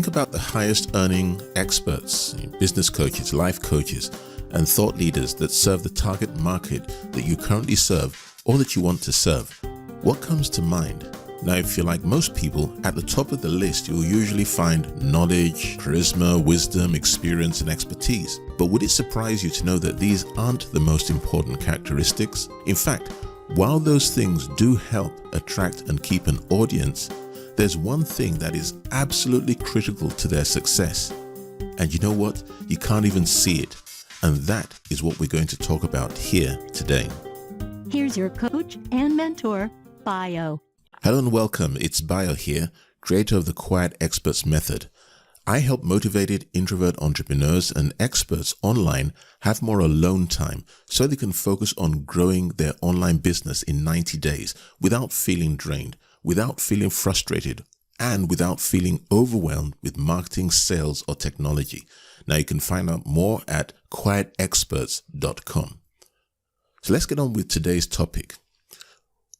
Think about the highest earning experts, business coaches, life coaches, and thought leaders that serve the target market that you currently serve or that you want to serve. What comes to mind? Now, if you're like most people, at the top of the list, you'll usually find knowledge, charisma, wisdom, experience, and expertise. But would it surprise you to know that these aren't the most important characteristics? In fact, while those things do help attract and keep an audience, there's one thing that is absolutely critical to their success. And you know what? You can't even see it. And that is what we're going to talk about here today. Here's your coach and mentor, Bio. Hello and welcome. It's Bio here, creator of the Quiet Experts Method. I help motivated introvert entrepreneurs and experts online have more alone time so they can focus on growing their online business in 90 days without feeling drained, without feeling frustrated, and without feeling overwhelmed with marketing, sales, or technology. Now you can find out more at quietexperts.com. So let's get on with today's topic.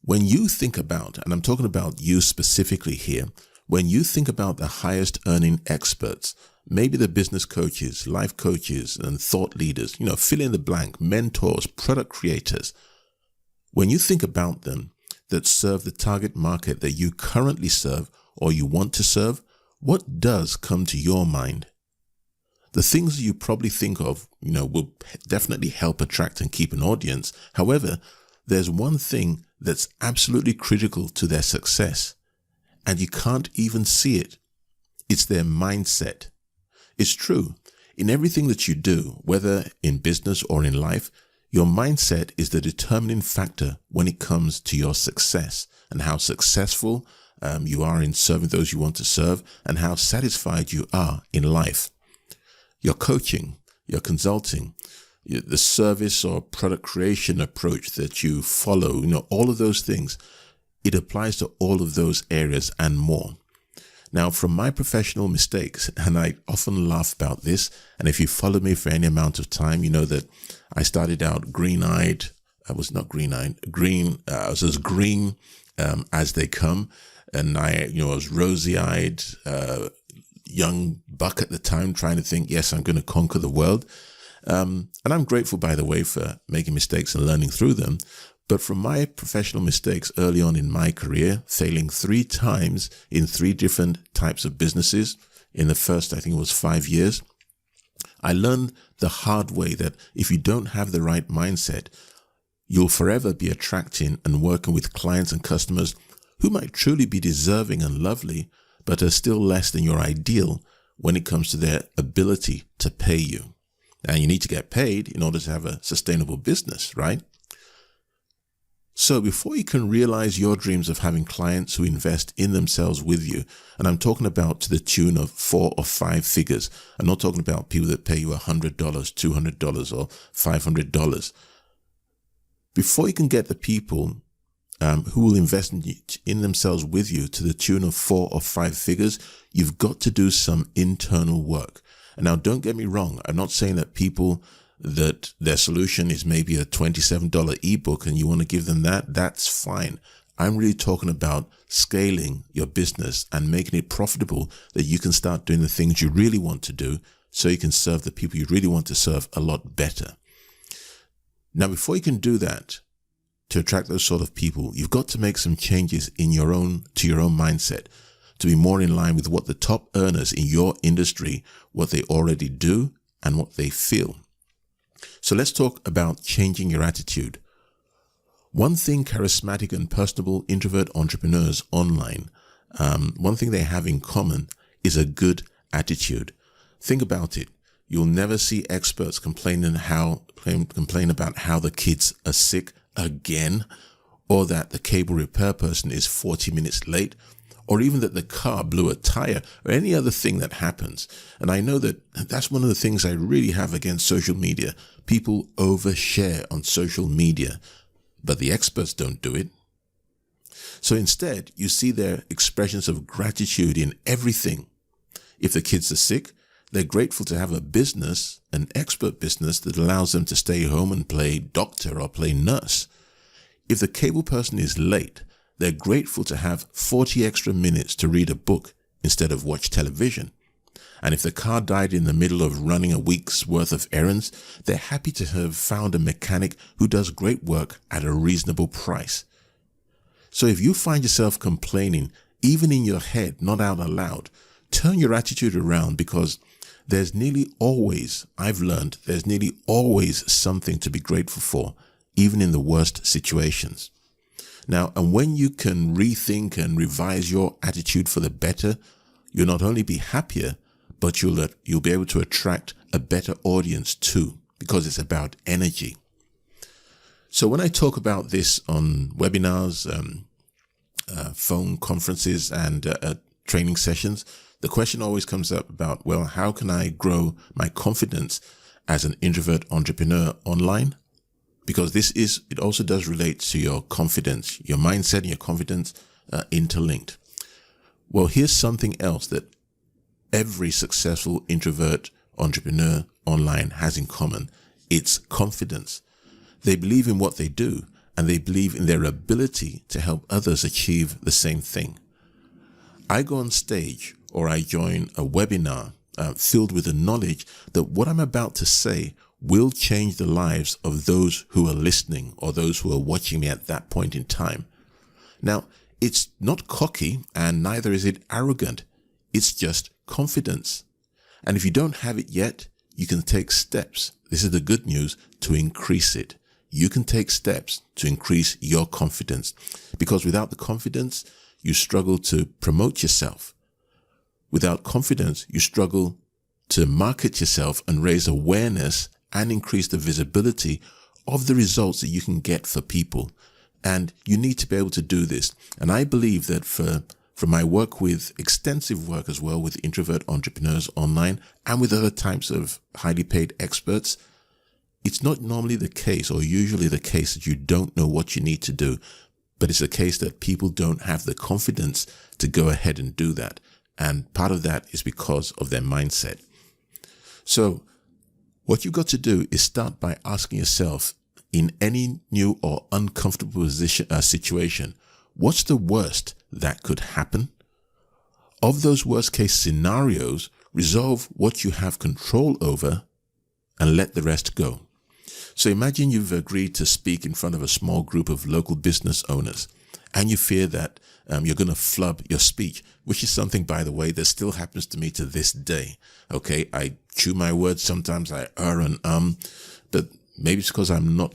When you think about, and I'm talking about you specifically here, when you think about the highest earning experts, maybe the business coaches, life coaches, and thought leaders, fill in the blank, mentors, product creators, when you think about them that serve the target market that you currently serve or you want to serve, what does come to your mind? The things you probably think of, will definitely help attract and keep an audience. However, there's one thing that's absolutely critical to their success, and you can't even see it. It's their mindset. It's true. In everything that you do, whether in business or in life, your mindset is the determining factor when it comes to your success and how successful you are in serving those you want to serve and how satisfied you are in life. Your coaching, your consulting, the service or product creation approach that you follow, all of those things, it applies to all of those areas and more. Now, from my professional mistakes, and I often laugh about this, and if you follow me for any amount of time, you know that I started out green-eyed. I was not green-eyed, I was as green as they come. And I was rosy-eyed, young buck at the time, trying to think, yes, I'm going to conquer the world. And I'm grateful, by the way, for making mistakes and learning through them. But from my professional mistakes early on in my career, failing 3 times in 3 different types of businesses in the first, I think it was 5 years, I learned the hard way that if you don't have the right mindset, you'll forever be attracting and working with clients and customers who might truly be deserving and lovely, but are still less than your ideal when it comes to their ability to pay you. And you need to get paid in order to have a sustainable business, right? So before you can realize your dreams of having clients who invest in themselves with you, and I'm talking about to the tune of 4 or 5 figures, I'm not talking about people that pay you $100, $200, or $500. Before you can get the people who will invest in themselves with you to the tune of 4 or 5 figures, you've got to do some internal work. And now, don't get me wrong. I'm not saying that people that their solution is maybe a $27 ebook and you want to give them that. That's fine. I'm really talking about scaling your business and making it profitable that you can start doing the things you really want to do so you can serve the people you really want to serve a lot better. Now, before you can do that, to attract those sort of people, you've got to make some changes to your own mindset to be more in line with what the top earners in your industry, what they already do and what they feel. So let's talk about changing your attitude. One thing charismatic and personable introvert entrepreneurs online, one thing they have in common is a good attitude. Think about it. You'll never see experts complain about how the kids are sick again, or that the cable repair person is 40 minutes late, or even that the car blew a tire, or any other thing that happens. And I know that that's one of the things I really have against social media. People overshare on social media, but the experts don't do it. So instead, you see their expressions of gratitude in everything. If the kids are sick, they're grateful to have a business, an expert business that allows them to stay home and play doctor or play nurse. If the cable person is late, they're grateful to have 40 extra minutes to read a book instead of watch television. And if the car died in the middle of running a week's worth of errands, they're happy to have found a mechanic who does great work at a reasonable price. So if you find yourself complaining, even in your head, not out aloud, turn your attitude around, because there's nearly always, I've learned, there's nearly always something to be grateful for, even in the worst situations. Now, and when you can rethink and revise your attitude for the better, you'll not only be happier, but you'll be able to attract a better audience too, because it's about energy. So when I talk about this on webinars, phone conferences, and training sessions, the question always comes up about, well, how can I grow my confidence as an introvert entrepreneur online? Because it also does relate to your confidence, your mindset and your confidence interlinked. Well, here's something else that every successful introvert entrepreneur online has in common. It's confidence. They believe in what they do, and they believe in their ability to help others achieve the same thing. I go on stage or I join a webinar filled with the knowledge that what I'm about to say will change the lives of those who are listening or those who are watching me at that point in time. Now, it's not cocky, and neither is it arrogant. It's just confidence. And if you don't have it yet, you can take steps. This is the good news, to increase it. You can take steps to increase your confidence, because without the confidence, you struggle to promote yourself. Without confidence, you struggle to market yourself and raise awareness and increase the visibility of the results that you can get for people. And you need to be able to do this. And I believe that from my work with extensive work as well with introvert entrepreneurs online and with other types of highly paid experts, it's not normally the case, or usually the case, that you don't know what you need to do, but it's a case that people don't have the confidence to go ahead and do that. And part of that is because of their mindset. So what you've got to do is start by asking yourself, in any new or uncomfortable situation, what's the worst that could happen? Of those worst case scenarios, resolve what you have control over and let the rest go. So imagine you've agreed to speak in front of a small group of local business owners, and you fear that you're going to flub your speech, which is something, by the way, that still happens to me to this day. Okay, I chew my words. Sometimes I but maybe it's because I'm not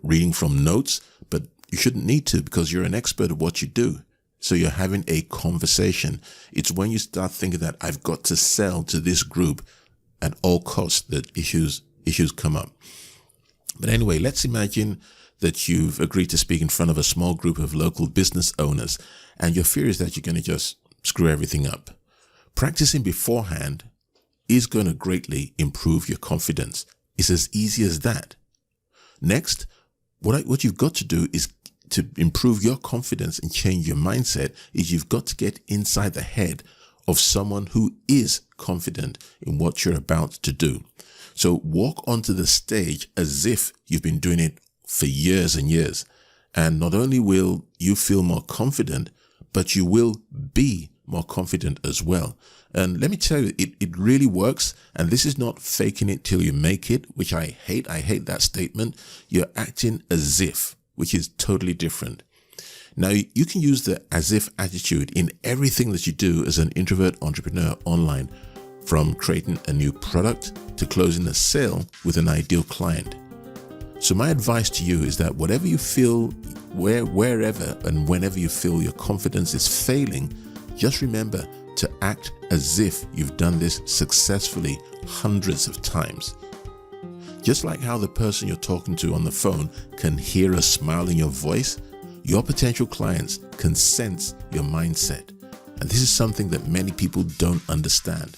reading from notes, but you shouldn't need to, because you're an expert at what you do. So you're having a conversation. It's when you start thinking that I've got to sell to this group at all costs that issues come up. But anyway, let's imagine that you've agreed to speak in front of a small group of local business owners, and your fear is that you're going to just screw everything up. Practicing beforehand is going to greatly improve your confidence. It's as easy as that. Next, what you've got to do is to improve your confidence and change your mindset is you've got to get inside the head of someone who is confident in what you're about to do. So walk onto the stage as if you've been doing it for years and years. And not only will you feel more confident, but you will be more confident as well. And let me tell you, it really works. And this is not faking it till you make it, which I hate. I hate that statement. You're acting as if, which is totally different. Now, you can use the as if attitude in everything that you do as an introvert entrepreneur online, from creating a new product to closing a sale with an ideal client. So my advice to you is that whatever you feel, wherever and whenever you feel your confidence is failing, just remember to act as if you've done this successfully hundreds of times. Just like how the person you're talking to on the phone can hear a smile in your voice, your potential clients can sense your mindset. And this is something that many people don't understand.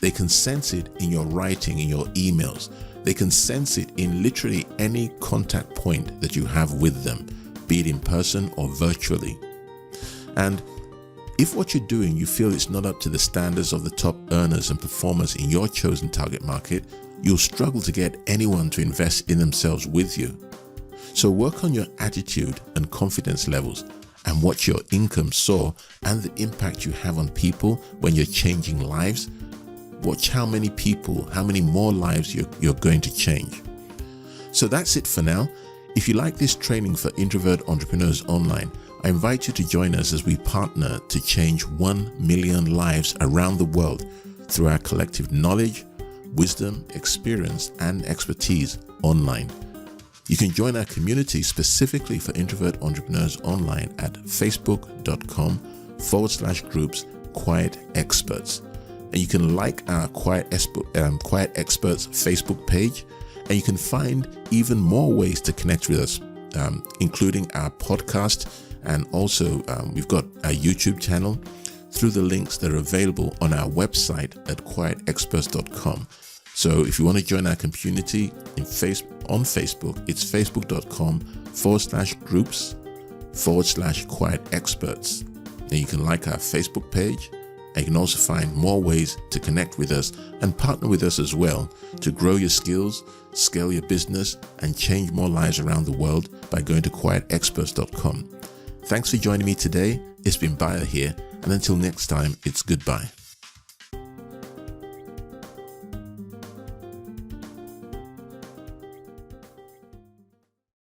They can sense it in your writing, in your emails. They can sense it in literally any contact point that you have with them, be it in person or virtually. And if what you're doing, you feel it's not up to the standards of the top earners and performers in your chosen target market, you'll struggle to get anyone to invest in themselves with you. So work on your attitude and confidence levels and watch your income soar and the impact you have on people when you're changing lives. Watch how many people, how many more lives you're going to change. So that's it for now. If you like this training for Introvert Entrepreneurs Online, I invite you to join us as we partner to change 1 million lives around the world through our collective knowledge, wisdom, experience, and expertise online. You can join our community specifically for Introvert Entrepreneurs Online at facebook.com/groups Quiet Experts. And you can like our Quiet Experts Facebook page, and you can find even more ways to connect with us, including our podcast, and also we've got our YouTube channel through the links that are available on our website at quietexperts.com. So if you want to join our community on Facebook, it's facebook.com/groups/Quiet Experts. And you can like our Facebook page, and you can also find more ways to connect with us and partner with us as well to grow your skills, scale your business, and change more lives around the world by going to quietexperts.com. Thanks for joining me today. It's been Bayo here, and until next time, it's goodbye.